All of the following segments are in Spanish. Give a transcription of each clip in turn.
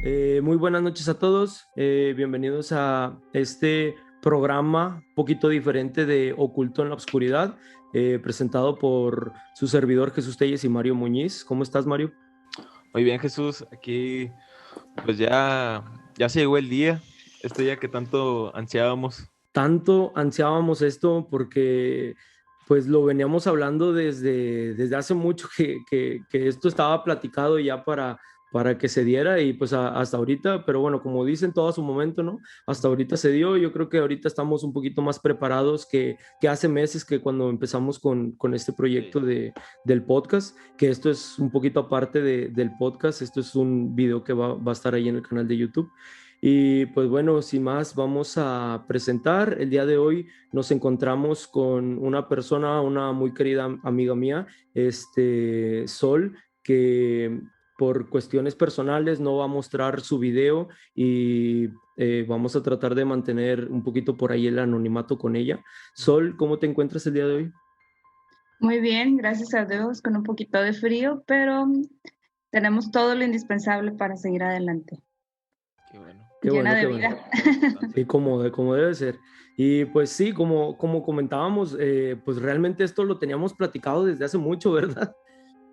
Muy buenas noches a todos. Bienvenidos a este programa un poquito diferente de Oculto en la Oscuridad, presentado por su servidor Jesús Telles y Mario Muñiz. ¿Cómo estás, Mario? Muy bien, Jesús, aquí pues ya se llegó el día, este día que tanto ansiábamos. Tanto ansiábamos esto porque pues lo veníamos hablando desde hace mucho que esto estaba platicado ya para que se diera y pues hasta ahorita, pero bueno, como dicen, todo a su momento, ¿no? Hasta ahorita se dio. Yo creo que ahorita estamos un poquito más preparados que hace meses, que cuando empezamos con este Sí. proyecto del podcast, que esto es un poquito aparte del podcast. Esto es un video que va a estar ahí en el canal de YouTube. Y pues bueno, sin más, vamos a presentar. El día de hoy nos encontramos con una persona, una muy querida amiga mía, Sol, que por cuestiones personales no va a mostrar su video y vamos a tratar de mantener un poquito por ahí el anonimato con ella. Sol, ¿cómo te encuentras el día de hoy? Muy bien, gracias a Dios, con un poquito de frío, pero tenemos todo lo indispensable para seguir adelante, Qué bueno. Qué llena bueno, de qué bueno. vida. Lo importante. Sí, como debe ser. Y pues sí, como comentábamos, pues realmente esto lo teníamos platicado desde hace mucho, ¿verdad?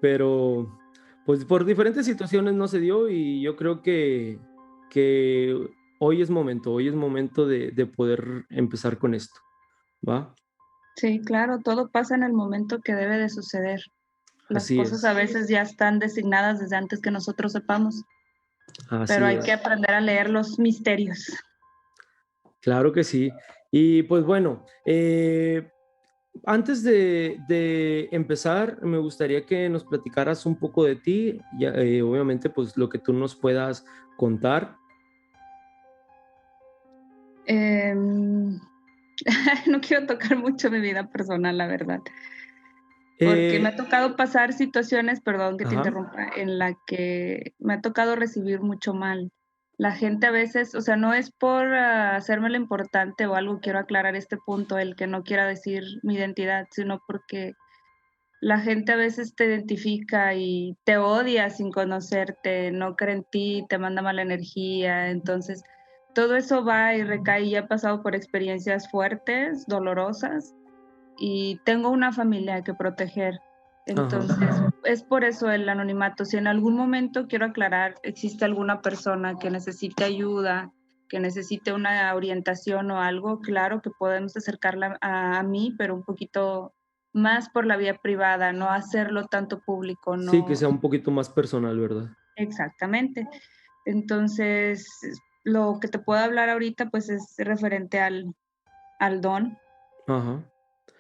Pero pues por diferentes situaciones no se dio y yo creo que hoy es momento de poder empezar con esto, ¿va? Sí, claro, todo pasa en el momento que debe de suceder. Las Así cosas a es, veces ya están designadas desde antes que nosotros sepamos, pero así hay que es. aprender a leer los misterios. Claro que sí. Y pues bueno, antes de empezar, me gustaría que nos platicaras un poco de ti, ya, obviamente pues lo que tú nos puedas contar. Em, no quiero tocar mucho mi vida personal, la verdad, porque me ha Eh, tocado pasar situaciones, perdón que te ajá, interrumpa, en la que me ha tocado recibir mucho mal. La gente a veces, o sea, no es por hacérmelo importante o algo, quiero aclarar este punto, el que no quiera decir mi identidad, sino porque la gente a veces te identifica y te odia sin conocerte, no cree en ti, te manda mala energía, entonces todo eso va y recae y he pasado por experiencias fuertes, dolorosas, y tengo una familia que proteger. ajá. Entonces, es por eso el anonimato. Si en algún momento, quiero aclarar, existe alguna persona que necesite ayuda, que necesite una orientación o algo, claro que podemos acercarla a mí, pero un poquito más por la vía privada, no hacerlo tanto público, Sí, que no sea un poquito más personal, ¿verdad? exactamente. Entonces, lo que te puedo hablar ahorita, pues es referente al don, Ajá.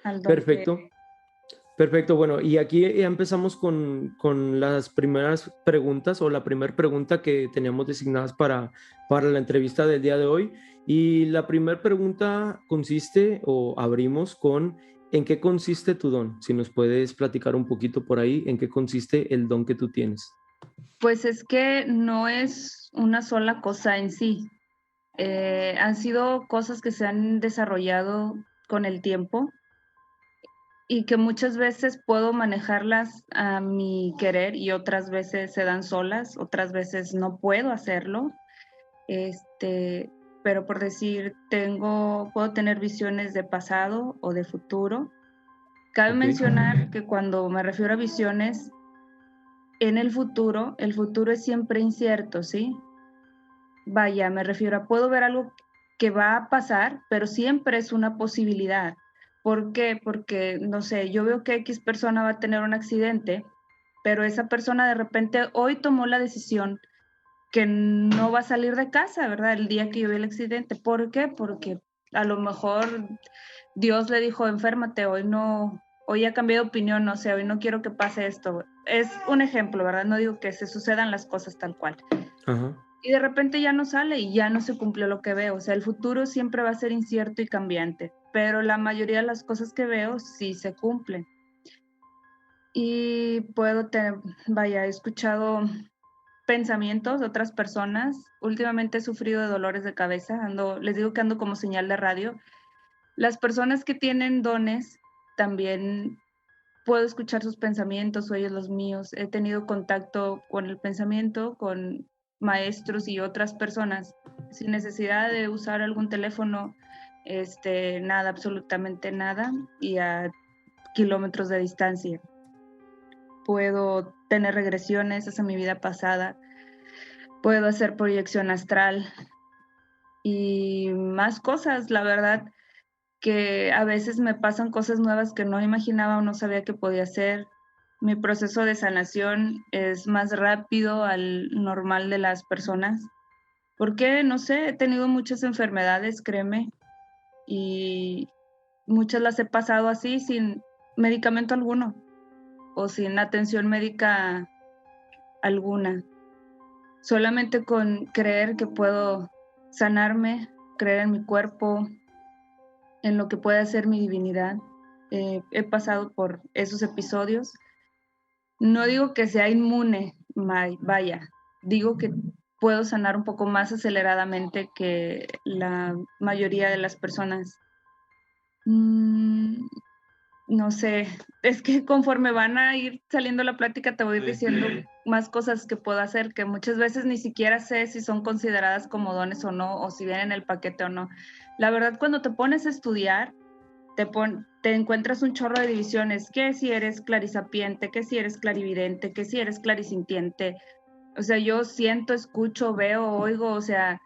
al don que Perfecto. Perfecto, bueno, y aquí ya empezamos con las primeras preguntas o la primera pregunta que teníamos designadas para la entrevista del día de hoy. Y la primera pregunta consiste, o abrimos con, ¿en qué consiste tu don? Si nos puedes platicar un poquito por ahí, ¿en qué consiste el don que tú tienes? pues es que no es una sola cosa en sí. Han sido cosas que se han desarrollado con el tiempo y que muchas veces puedo manejarlas a mi querer y otras veces se dan solas, otras veces no puedo hacerlo. Este, pero por decir, puedo tener visiones de pasado o de futuro. Cabe Ok, mencionar que cuando me refiero a visiones, en el futuro es siempre incierto, ¿sí? Vaya, me refiero a puedo ver algo que va a pasar, pero siempre es una posibilidad. ¿Por qué? Porque, no sé, yo veo que X persona va a tener un accidente, pero esa persona de repente hoy tomó la decisión que no va a salir de casa, ¿verdad? El día que yo vi el accidente. ¿Por qué? Porque a lo mejor Dios le dijo, enférmate, hoy no, hoy ya cambié de opinión, no sé, hoy no quiero que pase esto. Es un ejemplo, ¿verdad? No digo que se sucedan las cosas tal cual. ajá. Y de repente ya no sale y ya no se cumplió lo que veo. O sea, el futuro siempre va a ser incierto y cambiante, pero la mayoría de las cosas que veo sí se cumplen. Y puedo tener, vaya, he escuchado pensamientos de otras personas. Últimamente he sufrido de dolores de cabeza, les digo que ando como señal de radio. Las personas que tienen dones también puedo escuchar sus pensamientos o ellos los míos. He tenido contacto con el pensamiento, con maestros y otras personas, sin necesidad de usar algún teléfono, nada, absolutamente nada, y a kilómetros de distancia. Puedo tener regresiones hacia mi vida pasada, puedo hacer proyección astral y más cosas. La verdad que a veces me pasan cosas nuevas que no imaginaba o no sabía que podía hacer. Mi proceso de sanación es más rápido al normal de las personas. Porque, no sé, he tenido muchas enfermedades, créeme, y muchas las he pasado así, sin medicamento alguno o sin atención médica alguna. Solamente con creer que puedo sanarme, creer en mi cuerpo, en lo que puede hacer mi divinidad. He pasado por esos episodios. No digo que sea inmune, vaya, digo que puedo sanar un poco más aceleradamente que la mayoría de las personas. No sé, es que conforme van a ir saliendo la plática te voy a ir diciendo más cosas que puedo hacer, que muchas veces ni siquiera sé si son consideradas como dones o no, o si vienen en el paquete o no. La verdad, cuando te pones a estudiar, te encuentras un chorro de divisiones, que si eres clarisapiente, que si eres clarividente, que si eres clarisintiente. O sea, yo siento, escucho, veo, oigo, o sea,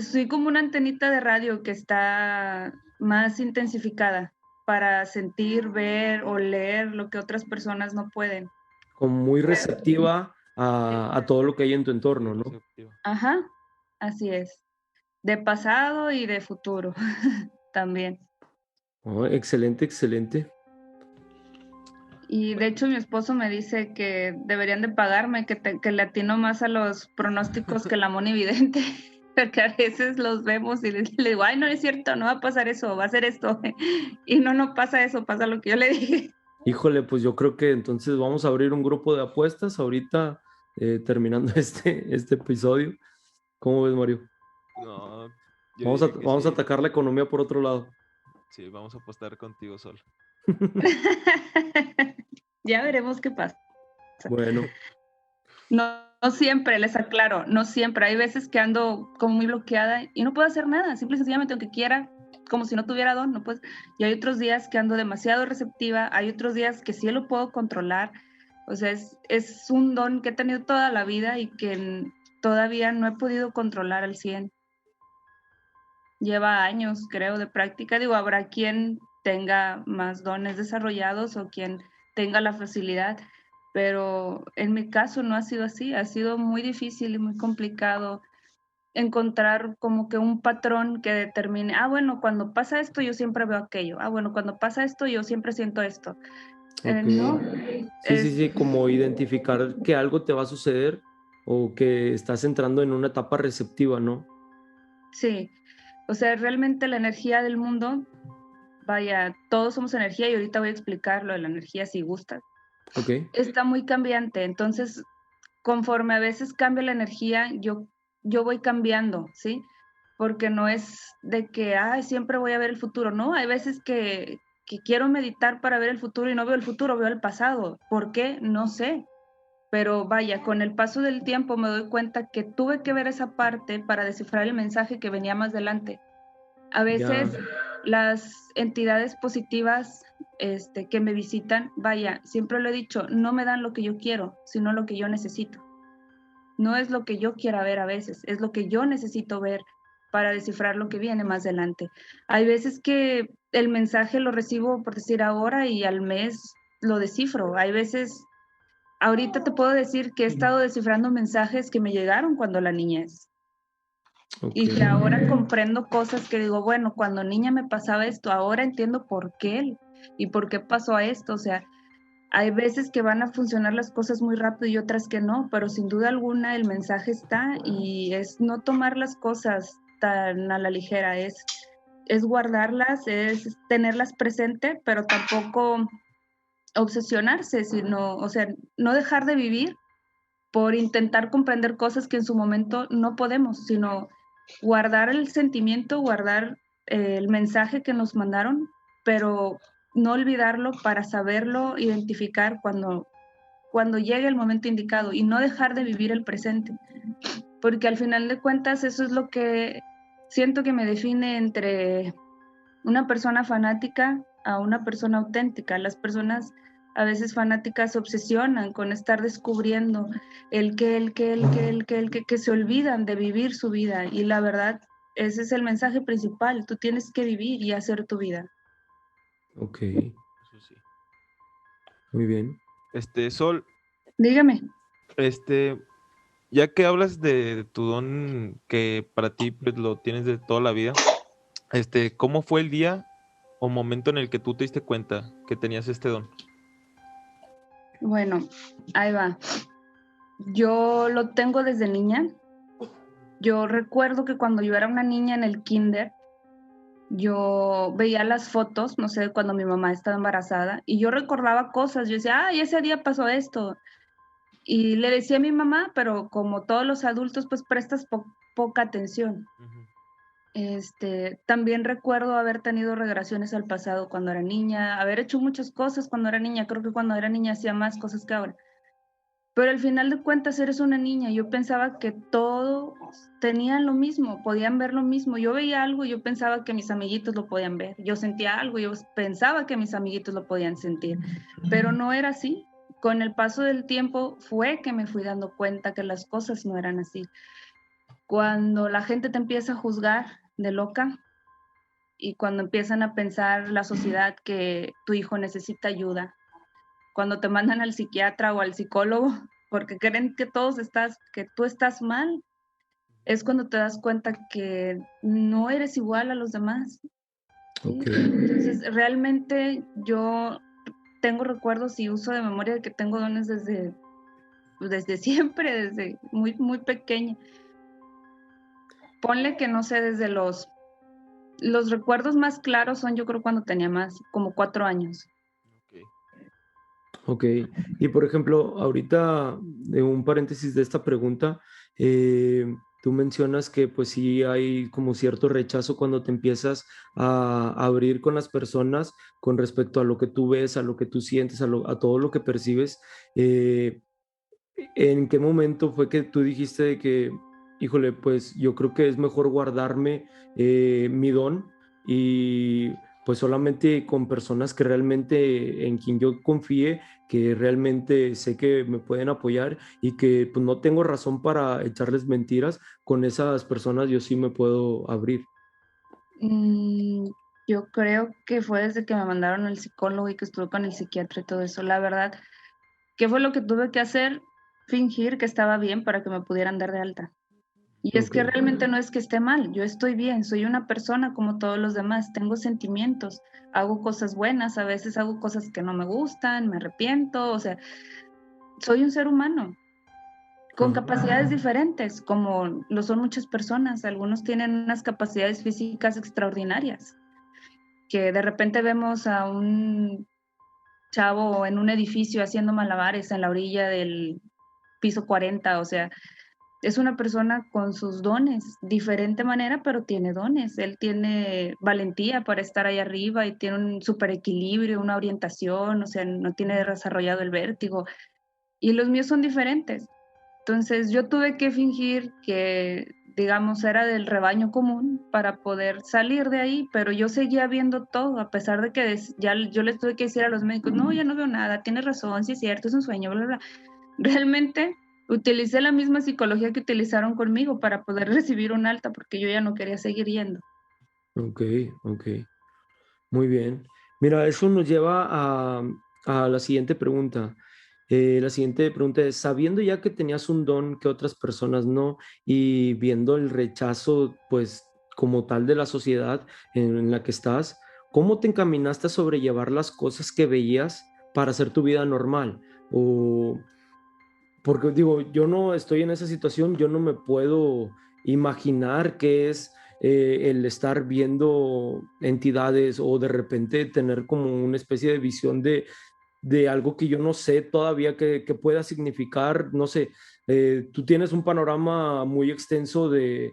soy como una antenita de radio que está más intensificada para sentir, ver o leer lo que otras personas no pueden. Como muy receptiva a todo lo que hay en tu entorno, ¿no? Ajá, así es. De pasado y de futuro también. Oh, excelente, excelente. Y de hecho mi esposo me dice que deberían de pagarme, que le atino más a los pronósticos que la Moni Vidente, porque a veces los vemos y le digo, ay, no es cierto, no va a pasar eso, va a ser esto. Y no pasa eso, pasa lo que yo le dije. Híjole, pues yo creo que entonces vamos a abrir un grupo de apuestas ahorita, terminando este episodio. ¿Cómo ves, Mario? No, Vamos a atacar la economía por otro lado. Sí, vamos a apostar contigo solo. Ya veremos qué pasa. Bueno. No siempre, les aclaro, no siempre. Hay veces que ando como muy bloqueada y no puedo hacer nada, simple y sencillamente aunque quiera, como si no tuviera don, no puedes. Y hay otros días que ando demasiado receptiva, hay otros días que sí lo puedo controlar. O sea, es un don que he tenido toda la vida y que todavía no he podido controlar al 100. Lleva años, creo, de práctica. Digo, habrá quien tenga más dones desarrollados o quien tenga la facilidad, pero en mi caso no ha sido así. Ha sido muy difícil y muy complicado encontrar como que un patrón que determine, bueno, cuando pasa esto yo siempre veo aquello, bueno, cuando pasa esto yo siempre siento esto. Okay. No, sí, como identificar que algo te va a suceder o que estás entrando en una etapa receptiva, ¿no? Sí, o sea, realmente la energía del mundo, vaya, todos somos energía y ahorita voy a explicar lo de la energía si gustas. Okay. Está muy cambiante, entonces conforme a veces cambia la energía, yo voy cambiando, ¿sí? Porque no es de que, siempre voy a ver el futuro, ¿no? Hay veces que quiero meditar para ver el futuro y no veo el futuro, veo el pasado. ¿Por qué? No sé. Pero vaya, con el paso del tiempo me doy cuenta que tuve que ver esa parte para descifrar el mensaje que venía más adelante. A veces las entidades positivas que me visitan, vaya, siempre lo he dicho, no me dan lo que yo quiero, sino lo que yo necesito. No es lo que yo quiera ver a veces, es lo que yo necesito ver para descifrar lo que viene más adelante. Hay veces que el mensaje lo recibo, por decir ahora, y al mes lo descifro. Hay veces, ahorita te puedo decir que he estado descifrando mensajes que me llegaron cuando la niñez. Okay. Y que ahora comprendo cosas que digo, bueno, cuando niña me pasaba esto, ahora entiendo por qué y por qué pasó a esto. O sea, hay veces que van a funcionar las cosas muy rápido y otras que no, pero sin duda alguna el mensaje está y es no tomar las cosas tan a la ligera, es guardarlas, es tenerlas presente, pero tampoco obsesionarse, sino, o sea, no dejar de vivir por intentar comprender cosas que en su momento no podemos, sino guardar el sentimiento, guardar el mensaje que nos mandaron, pero no olvidarlo para saberlo identificar cuando cuando llegue el momento indicado y no dejar de vivir el presente. Porque al final de cuentas eso es lo que siento que me define entre una persona fanática a una persona auténtica. Las personas a veces fanáticas se obsesionan con estar descubriendo que se olvidan de vivir su vida. Y la verdad, ese es el mensaje principal. Tú tienes que vivir y hacer tu vida. Ok, Eso sí. muy bien. Sol, Dígame. Ya que hablas de tu don que para ti pues, lo tienes de toda la vida, ¿cómo fue el día o momento en el que tú te diste cuenta que tenías este don? Bueno, ahí va. Yo lo tengo desde niña. Yo recuerdo que cuando yo era una niña en el kinder, yo veía las fotos, no sé, cuando mi mamá estaba embarazada, y yo recordaba cosas. Yo decía, ay, ese día pasó esto. Y le decía a mi mamá, pero como todos los adultos, pues prestas poca atención. También recuerdo haber tenido regresiones al pasado cuando era niña, haber hecho muchas cosas cuando era niña. Creo que cuando era niña hacía más cosas que ahora. Pero al final de cuentas eres una niña. Yo pensaba que todos tenían lo mismo, podían ver lo mismo. Yo veía algo y yo pensaba que mis amiguitos lo podían ver. Yo sentía algo y yo pensaba que mis amiguitos lo podían sentir. Pero no era así. Con el paso del tiempo fue que me fui dando cuenta que las cosas no eran así. Cuando la gente te empieza a juzgar de loca y cuando empiezan a pensar la sociedad que tu hijo necesita ayuda, cuando te mandan al psiquiatra o al psicólogo porque creen que que tú estás mal, es cuando te das cuenta que no eres igual a los demás. ¿Sí? Ok. Entonces, realmente yo tengo recuerdos y uso de memoria de que tengo dones desde siempre, desde muy, muy pequeña. Ponle que no sé, desde los recuerdos más claros son yo creo cuando tenía como 4 años. Ok, y por ejemplo, ahorita de un paréntesis de esta pregunta, tú mencionas que pues sí hay como cierto rechazo cuando te empiezas a abrir con las personas con respecto a lo que tú ves, a lo que tú sientes, a todo lo que percibes. ¿En qué momento fue que tú dijiste de que, híjole, pues yo creo que es mejor guardarme mi don y pues solamente con personas que realmente en quien yo confíe, que realmente sé que me pueden apoyar y que pues no tengo razón para echarles mentiras, con esas personas yo sí me puedo abrir? Yo creo que fue desde que me mandaron al psicólogo y que estuve con el psiquiatra y todo eso. La verdad, ¿qué fue lo que tuve que hacer? Fingir que estaba bien para que me pudieran dar de alta. Y es Ok, que realmente no es que esté mal, yo estoy bien, soy una persona como todos los demás, tengo sentimientos, hago cosas buenas, a veces hago cosas que no me gustan, me arrepiento, o sea, soy un ser humano con ajá, capacidades diferentes, como lo son muchas personas. Algunos tienen unas capacidades físicas extraordinarias, que de repente vemos a un chavo en un edificio haciendo malabares en la orilla del piso 40, o sea, es una persona con sus dones, diferente manera, pero tiene dones. Él tiene valentía para estar ahí arriba y tiene un super equilibrio, una orientación, o sea, no tiene desarrollado el vértigo. Y los míos son diferentes. Entonces yo tuve que fingir que, digamos, era del rebaño común para poder salir de ahí, pero yo seguía viendo todo, a pesar de que ya yo les tuve que decir a los médicos, no, ya no veo nada, tienes razón, sí es cierto, es un sueño, bla, bla, bla. Realmente utilicé la misma psicología que utilizaron conmigo para poder recibir un alta porque yo ya no quería seguir yendo. ok, ok. Muy bien. Mira, eso nos lleva a la siguiente pregunta. La siguiente pregunta es, sabiendo ya que tenías un don que otras personas no, y viendo el rechazo, pues, como tal de la sociedad en la que estás, ¿cómo te encaminaste a sobrellevar las cosas que veías para hacer tu vida normal? O, porque digo, yo no estoy en esa situación, yo no me puedo imaginar qué es el estar viendo entidades o de repente tener como una especie de visión de algo que yo no sé todavía que pueda significar, no sé, tú tienes un panorama muy extenso de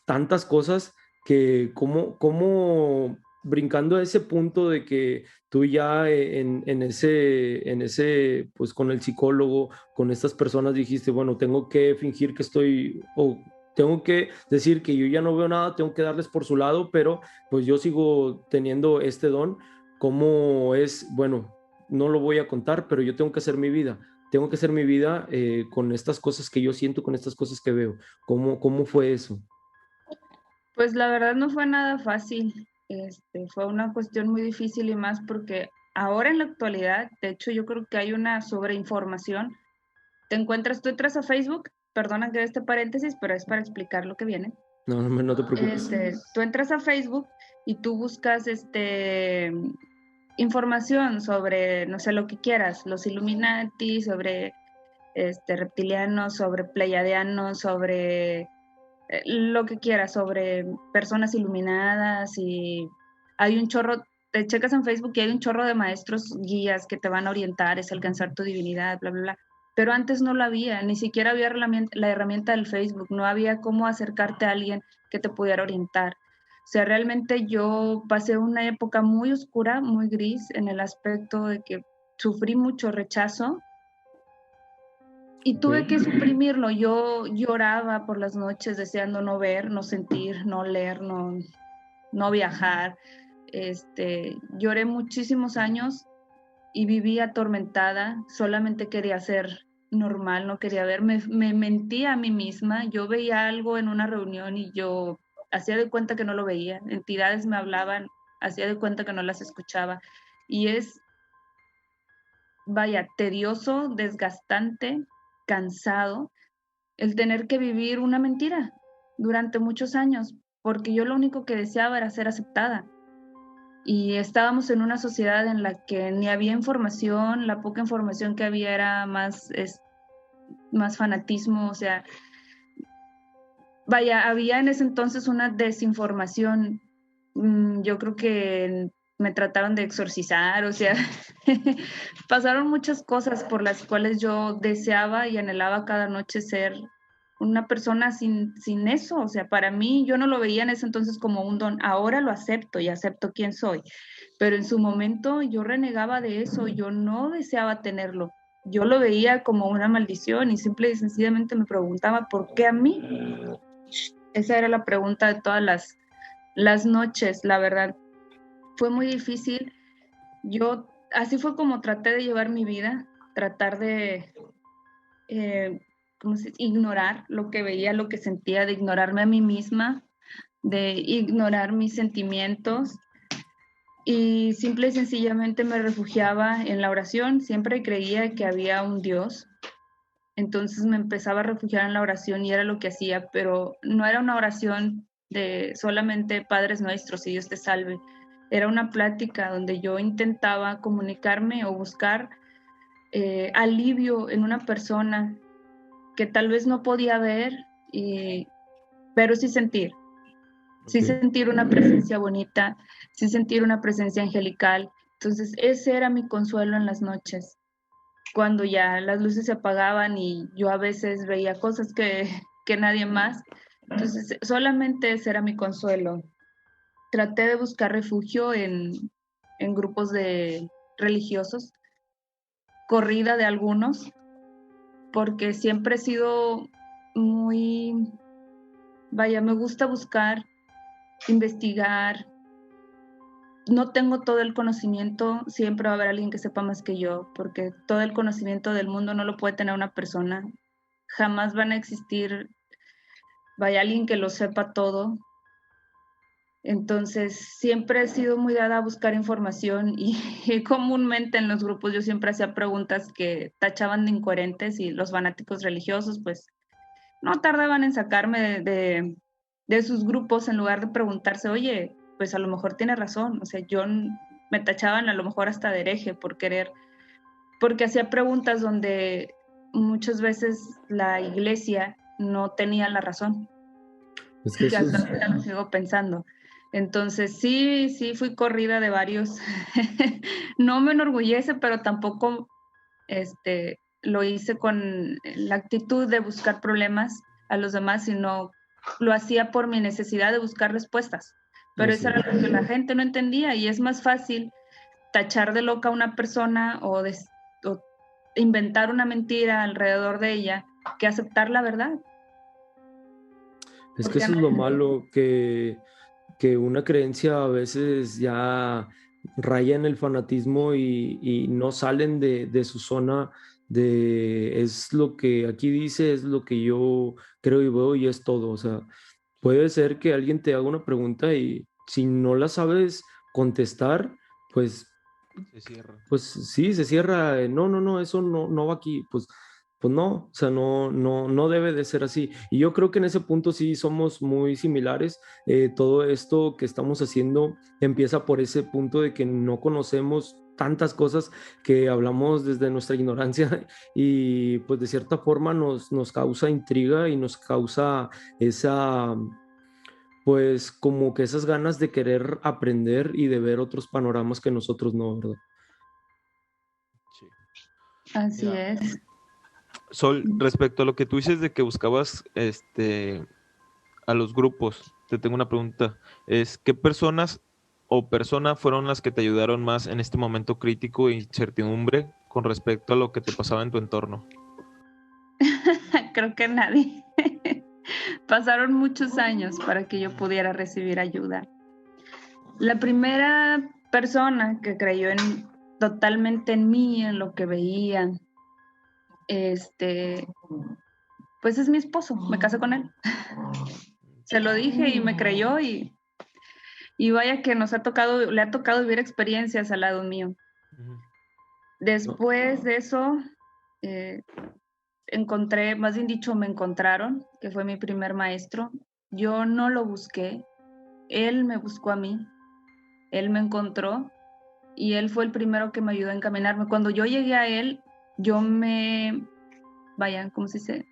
tantas cosas que cómo brincando a ese punto de que tú ya en ese, pues con el psicólogo, con estas personas dijiste, bueno, tengo que fingir que estoy, o tengo que decir que yo ya no veo nada, tengo que darles por su lado, pero pues yo sigo teniendo este don, ¿cómo es? Bueno, no lo voy a contar, pero yo tengo que hacer mi vida. Tengo que hacer mi vida con estas cosas que yo siento, con estas cosas que veo. ¿Cómo fue eso? Pues la verdad no fue nada fácil, fue una cuestión muy difícil y más porque ahora en la actualidad, de hecho yo creo que hay una sobreinformación. Tú entras a Facebook, perdona que dé este paréntesis, pero es para explicar lo que viene. No, no te preocupes. Tú entras a Facebook y tú buscas información sobre, no sé, lo que quieras, los Illuminati, sobre reptilianos, sobre pleiadianos, sobre lo que quieras, sobre personas iluminadas, y hay un chorro, te checas en Facebook y hay un chorro de maestros guías que te van a orientar, es alcanzar tu divinidad, bla, bla, bla. Pero antes no lo había, ni siquiera había la herramienta del Facebook, no había cómo acercarte a alguien que te pudiera orientar. O sea, realmente yo pasé una época muy oscura, muy gris, en el aspecto de que sufrí mucho rechazo y tuve que suprimirlo. Yo lloraba por las noches deseando no ver, no sentir, no leer, no viajar. Lloré muchísimos años y viví atormentada. Solamente quería ser normal, no quería ver. Me mentía a mí misma. Yo veía algo en una reunión y yo hacía de cuenta que no lo veía. Entidades me hablaban, hacía de cuenta que no las escuchaba. Y es, vaya, tedioso, desgastante, cansado el tener que vivir una mentira durante muchos años, porque yo lo único que deseaba era ser aceptada. Y estábamos en una sociedad en la que ni había información, la poca información que había era más fanatismo, o sea, vaya, había en ese entonces una desinformación. Yo creo que me trataron de exorcizar, o sea, pasaron muchas cosas por las cuales yo deseaba y anhelaba cada noche ser una persona sin eso. O sea, para mí yo no lo veía en ese entonces como un don, ahora lo acepto y acepto quién soy, pero en su momento yo renegaba de eso, yo no deseaba tenerlo, yo lo veía como una maldición y simple y sencillamente me preguntaba, ¿por qué a mí? Esa era la pregunta de todas las noches, la verdad. Fue muy difícil. Así fue como traté de llevar mi vida, tratar de ignorar lo que veía, lo que sentía, de ignorarme a mí misma, de ignorar mis sentimientos, y simple y sencillamente me refugiaba en la oración. Siempre creía que había un Dios, entonces me empezaba a refugiar en la oración y era lo que hacía, pero no era una oración de solamente Padres Nuestros y Dios te salve. Era una plática donde yo intentaba comunicarme o buscar alivio en una persona que tal vez no podía ver, pero sí sentir. Sí sentir una presencia bonita, sí sentir una presencia angelical. Entonces ese era mi consuelo en las noches, cuando ya las luces se apagaban y yo a veces veía cosas que nadie más. Entonces solamente ese era mi consuelo. Traté de buscar refugio en grupos de religiosos, corrida de algunos, porque siempre he sido muy, vaya, me gusta buscar, investigar. No tengo todo el conocimiento, siempre va a haber alguien que sepa más que yo, porque todo el conocimiento del mundo no lo puede tener una persona. Jamás van a existir, vaya, alguien que lo sepa todo. Entonces, siempre he sido muy dada a buscar información y comúnmente en los grupos yo siempre hacía preguntas que tachaban de incoherentes, y los fanáticos religiosos pues no tardaban en sacarme de sus grupos en lugar de preguntarse, oye, pues a lo mejor tiene razón. O sea, me tachaban a lo mejor hasta de hereje porque hacía preguntas donde muchas veces la iglesia no tenía la razón. Es que Que eso hasta es... ahorita lo sigo pensando. Entonces, sí fui corrida de varios. No me enorgullece, pero tampoco lo hice con la actitud de buscar problemas a los demás, sino lo hacía por mi necesidad de buscar respuestas, pero Así eso era es. lo que la gente no entendía y es más fácil tachar de loca a una persona o inventar una mentira alrededor de ella que aceptar la verdad. Es que Porque eso es lo malo, que una creencia a veces ya raya en el fanatismo y no salen de su zona de es lo que aquí dice, es lo que yo creo y veo y es todo. O sea, puede ser que alguien te haga una pregunta y si no la sabes contestar, pues Se cierra. pues sí, se cierra, no, no, no, eso no, no va aquí, pues no, o sea, no, no, no debe de ser así. Y yo creo que en ese punto sí somos muy similares. Todo esto que estamos haciendo empieza por ese punto de que no conocemos tantas cosas que hablamos desde nuestra ignorancia y pues de cierta forma nos causa intriga y nos causa esa, pues como que esas ganas de querer aprender y de ver otros panoramas que nosotros no, ¿verdad? Sí. así Mira, es. Sol, respecto a lo que tú dices de que buscabas a los grupos, te tengo una pregunta. ¿Qué personas o persona fueron las que te ayudaron más en este momento crítico e incertidumbre con respecto a lo que te pasaba en tu entorno? Creo que nadie. Pasaron muchos años para que yo pudiera recibir ayuda. La primera persona que creyó totalmente en mí, en lo que veía, pues es mi esposo, me casé con él. Se lo dije y me creyó y vaya que le ha tocado vivir experiencias al lado mío. Ujú. Después de eso, eh, más bien dicho, me encontraron, que fue mi primer maestro. Yo no lo busqué, él me buscó a mí, él me encontró y él fue el primero que me ayudó a encaminarme. Cuando yo llegué a él, ¿cómo se dice?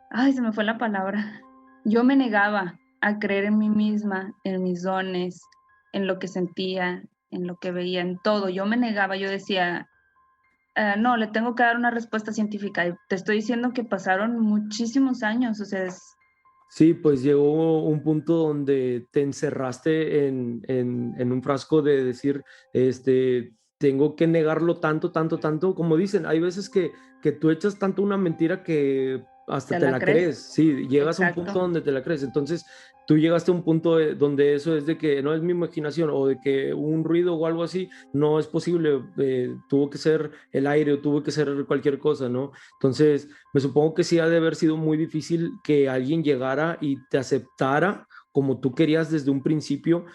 Ay, se me fue la palabra. Yo me negaba a creer en mí misma, en mis dones, en lo que sentía, en lo que veía, en todo. Yo me negaba, yo decía, no, le tengo que dar una respuesta científica. Y te estoy diciendo que pasaron muchísimos años, o sea, Sí, pues llegó un punto donde te encerraste en un frasco de decir, tengo que negarlo tanto, tanto, tanto. Como dicen, hay veces que tú echas tanto una mentira que hasta ¿te te la la crees? crees. Sí, llegas a un Exacto. punto donde te la crees. Entonces, tú llegaste a un punto donde eso es de que no es mi imaginación o de que un ruido o algo así no es posible. Tuvo que ser el aire o tuvo que ser cualquier cosa, ¿no? Entonces, me supongo que sí ha de haber sido muy difícil que alguien llegara y te aceptara como tú querías desde un principio,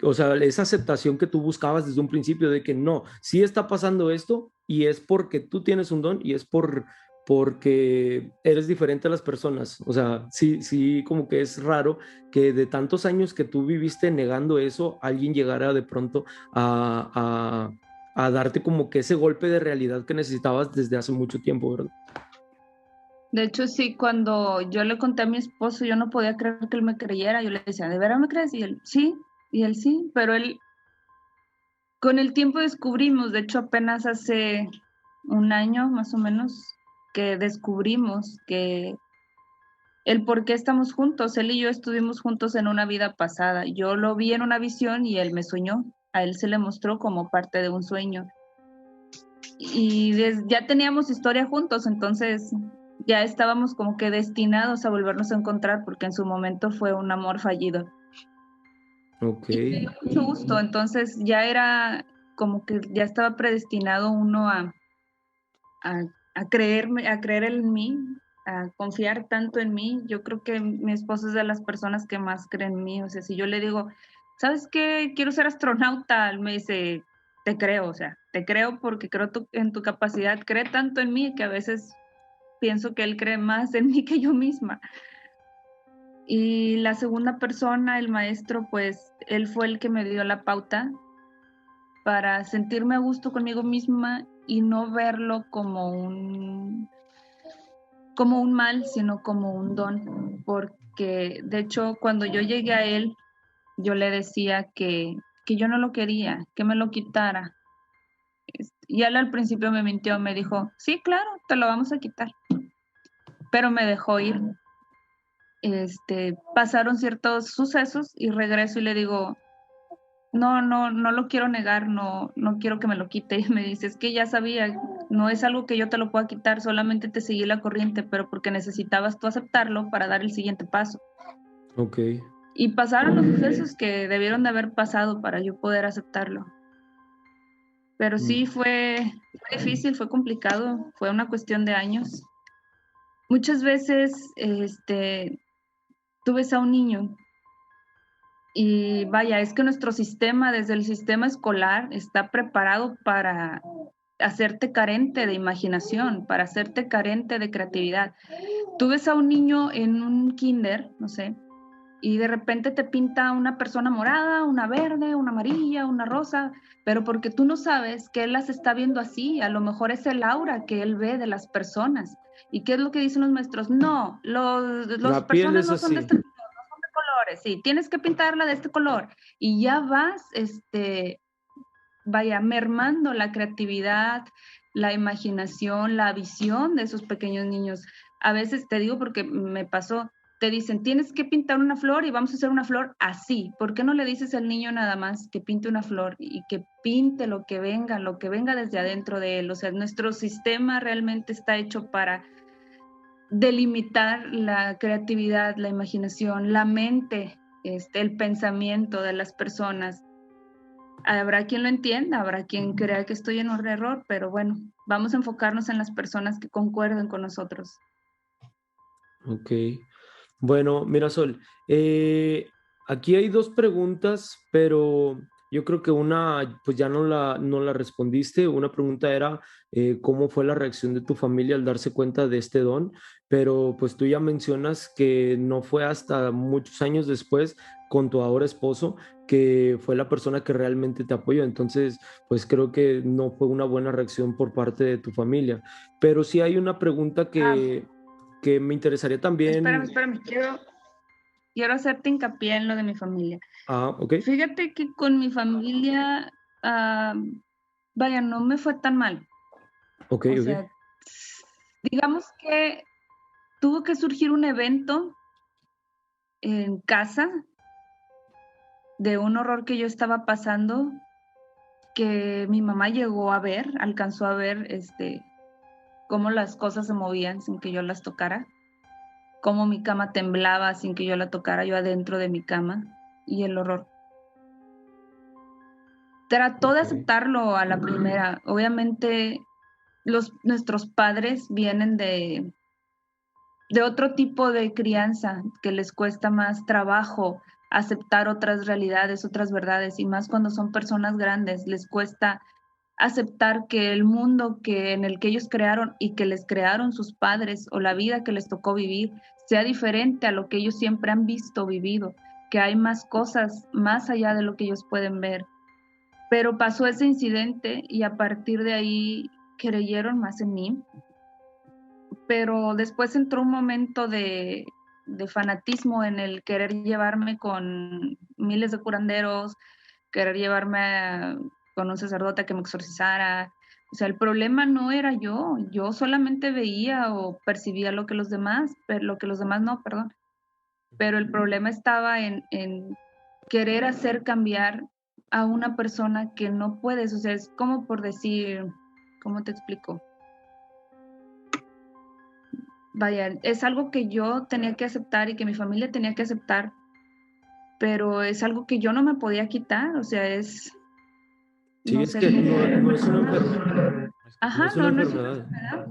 o sea, esa aceptación que tú buscabas desde un principio de que no, sí está pasando esto y es porque tú tienes un don y es porque eres diferente a las personas. O sea, sí, sí, como que es raro que de tantos años que tú viviste negando eso, alguien llegara de pronto a darte como que ese golpe de realidad que necesitabas desde hace mucho tiempo, ¿verdad? De hecho, sí, cuando yo le conté a mi esposo, yo no podía creer que él me creyera. Yo le decía, ¿de verdad me crees? Y él sí, pero él, con el tiempo descubrimos, de hecho, apenas hace un año más o menos, que descubrimos que el por qué estamos juntos. Él y yo estuvimos juntos en una vida pasada. Yo lo vi en una visión y él me soñó. A él se le mostró como parte de un sueño. Y ya teníamos historia juntos, entonces ya estábamos como que destinados a volvernos a encontrar porque en su momento fue un amor fallido. Ok. Y me dio mucho gusto, entonces ya era como que ya estaba predestinado uno a, a creer en mí, a confiar tanto en mí. Yo creo que mi esposo es de las personas que más creen en mí. O sea, si yo le digo, ¿sabes qué? Quiero ser astronauta, él me dice, te creo, o sea, te creo porque creo en tu capacidad. Cree tanto en mí que a veces pienso que él cree más en mí que yo misma. Y la segunda persona, el maestro, pues él fue el que me dio la pauta para sentirme a gusto conmigo misma y no verlo como un mal, sino como un don, porque de hecho cuando yo llegué a él, yo le decía que yo no lo quería, que me lo quitara. Y él al principio me mintió, me dijo, sí, claro, te lo vamos a quitar, pero me dejó ir. pasaron ciertos sucesos y regreso y le digo, no lo quiero negar, no quiero que me lo quite. Y me dice, es que ya sabía, no es algo que yo te lo pueda quitar, solamente te seguí la corriente, pero porque necesitabas tú aceptarlo para dar el siguiente paso. Ok. Y pasaron los sucesos que debieron de haber pasado para yo poder aceptarlo. Pero sí fue difícil, fue complicado, fue una cuestión de años. Muchas veces tú ves a un niño y vaya, es que nuestro sistema, desde el sistema escolar, está preparado para hacerte carente de imaginación, para hacerte carente de creatividad. Tú ves a un niño en un kinder, no sé, y de repente te pinta una persona morada, una verde, una amarilla, una rosa, pero porque tú no sabes que él las está viendo así, a lo mejor es el aura que él ve de las personas. ¿Y qué es lo que dicen los maestros? No, las La piel personas es no son de así. este color, no son de colores, sí, tienes que pintarla de este color. Y ya vas, vaya, mermando la creatividad, la imaginación, la visión de esos pequeños niños. A veces te digo porque me pasó, te dicen, tienes que pintar una flor y vamos a hacer una flor así. ¿Por qué no le dices al niño nada más que pinte una flor y que pinte lo que venga desde adentro de él? O sea, nuestro sistema realmente está hecho para delimitar la creatividad, la imaginación, la mente, el pensamiento de las personas. Habrá quien lo entienda, habrá quien crea que estoy en un error, pero bueno, vamos a enfocarnos en las personas que concuerden con nosotros. Ok. Bueno, mira, Sol, aquí hay dos preguntas, pero yo creo que una, pues ya no la respondiste. Una pregunta era cómo fue la reacción de tu familia al darse cuenta de este don, pero pues tú ya mencionas que no fue hasta muchos años después con tu ahora esposo que fue la persona que realmente te apoyó. Entonces, pues creo que no fue una buena reacción por parte de tu familia. Pero sí hay una pregunta que me interesaría también. Espérame, quiero hacerte hincapié en lo de mi familia. Ah, ok. Fíjate que con mi familia, vaya, no me fue tan mal. Ok, O ok. sea, digamos que tuvo que surgir un evento en casa de un horror que yo estaba pasando, que mi mamá llegó a ver, alcanzó a ver cómo las cosas se movían sin que yo las tocara, cómo mi cama temblaba sin que yo la tocara, yo adentro de mi cama, y el horror. Trató de Ok. aceptarlo a la primera. Obviamente, nuestros padres vienen de otro tipo de crianza, que les cuesta más trabajo aceptar otras realidades, otras verdades, y más cuando son personas grandes, les cuesta aceptar que el mundo en el que ellos crearon y que les crearon sus padres o la vida que les tocó vivir sea diferente a lo que ellos siempre han visto, vivido, que hay más cosas más allá de lo que ellos pueden ver. Pero pasó ese incidente y a partir de ahí creyeron más en mí, pero después entró un momento de fanatismo en el querer llevarme con miles de curanderos, querer llevarme con un sacerdote que me exorcizara. O sea, el problema no era yo solamente veía o percibía lo que los demás, pero lo que los demás no, perdón. Pero el problema estaba en querer hacer cambiar a una persona que no puedes. O sea, es como por decir, ¿cómo te explico? Vaya, es algo que yo tenía que aceptar y que mi familia tenía que aceptar, pero es algo que yo no me podía quitar. O sea, Sí, no es sé que cómo. no es una no Ajá, es una no es una enfermedad. enfermedad.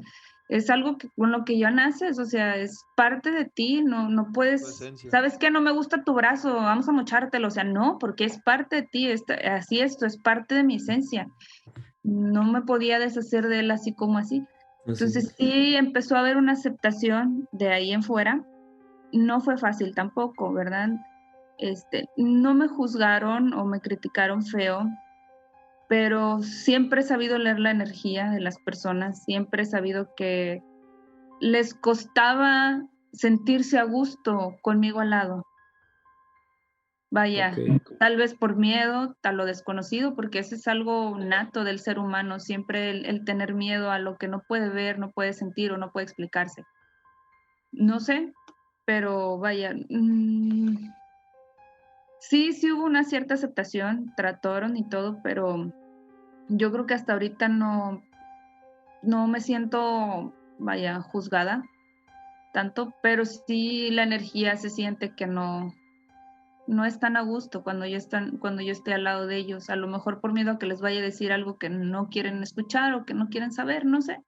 Es algo que con lo que ya naces, o sea, es parte de ti, no Tu puedes, esencia. ¿sabes qué? No me gusta tu brazo, vamos a mochártelo, o sea, no, porque es parte de ti, así esto es parte de mi esencia. No me podía deshacer de él así como así. Así Entonces es. sí empezó a haber una aceptación de ahí en fuera. No fue fácil tampoco, ¿verdad? No me juzgaron o me criticaron feo, pero siempre he sabido leer la energía de las personas, siempre he sabido que les costaba sentirse a gusto conmigo al lado. Ok. Vaya, tal vez por miedo a lo desconocido, porque eso es algo nato del ser humano, siempre el tener miedo a lo que no puede ver, no puede sentir o no puede explicarse. No sé, pero vaya, sí hubo una cierta aceptación, trataron y todo, pero yo creo que hasta ahorita no me siento, vaya, juzgada tanto, pero sí la energía se siente que no están a gusto cuando yo esté al lado de ellos, a lo mejor por miedo a que les vaya a decir algo que no quieren escuchar o que no quieren saber, no sé.